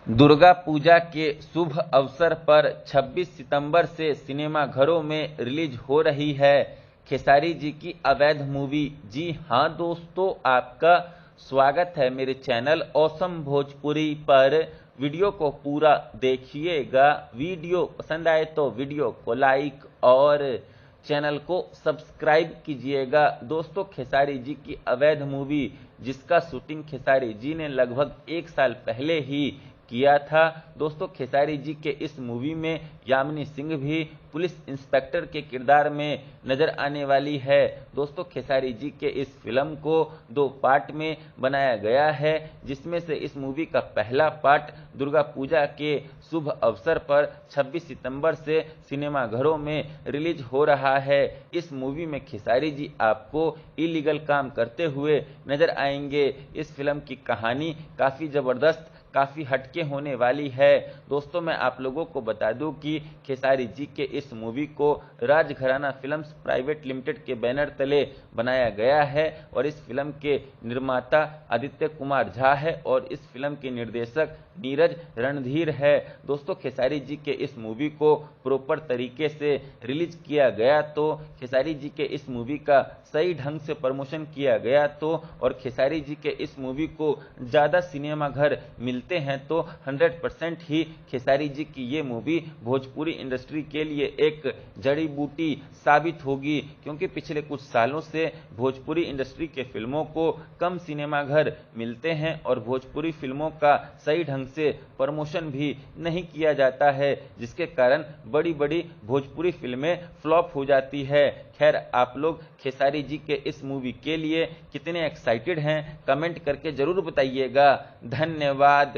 दुर्गा पूजा के शुभ अवसर पर 26 सितंबर से सिनेमाघरों में रिलीज हो रही है खेसारी जी की अवैध मूवी। जी हां दोस्तों, आपका स्वागत है मेरे चैनल ऑसम भोजपुरी पर। वीडियो को पूरा देखिएगा। वीडियो पसंद आए तो वीडियो को लाइक और चैनल को सब्सक्राइब कीजिएगा। दोस्तों, खेसारी जी की अवैध मूवी जिसका शूटिंग खेसारी जी ने लगभग 1 साल पहले ही किया था। दोस्तों, खेसारी जी के इस मूवी में यामिनी सिंह भी पुलिस इंस्पेक्टर के किरदार में नजर आने वाली है। दोस्तों, खेसारी जी के इस फिल्म को 2 पार्ट में बनाया गया है, जिसमें से इस मूवी का पहला पार्ट दुर्गा पूजा के शुभ अवसर पर 26 सितंबर से सिनेमाघरों में रिलीज हो रहा है। इस मूवी में खेसारी जी आपको इलीगल काम करते हुए नजर आएंगे। इस फिल्म की कहानी काफी जबरदस्त, काफी हटके होने वाली है। दोस्तों, मैं आप लोगों को बता दूं कि खेसारी जी के इस मूवी को राजघराना फिल्म्स प्राइवेट लिमिटेड के बैनर तले बनाया गया है और इस फिल्म के निर्माता आदित्य कुमार झा है और इस फिल्म के निर्देशक नीरज रणधीर है। दोस्तों, खेसारी जी के इस मूवी को प्रॉपर तरीके से रिलीज किया गया तो खेसारी जी के इस मूवी का सही ढंग से प्रमोशन किया गया तो और खेसारी जी के इस मूवी को ज़्यादा सिनेमाघर मिलते हैं तो 100% ही खेसारी जी की ये मूवी भोजपुरी इंडस्ट्री के लिए एक जड़ी बूटी साबित होगी, क्योंकि पिछले कुछ सालों से भोजपुरी इंडस्ट्री के फिल्मों को कम सिनेमाघर मिलते हैं और भोजपुरी फिल्मों का सही ढंग से प्रमोशन भी नहीं किया जाता है, जिसके कारण बड़ी बड़ी भोजपुरी फिल्में फ्लॉप हो जाती है। खैर, आप लोग खेसारी जी के इस मूवी के लिए कितने एक्साइटेड हैं कमेंट करके जरूर बताइएगा। धन्यवाद।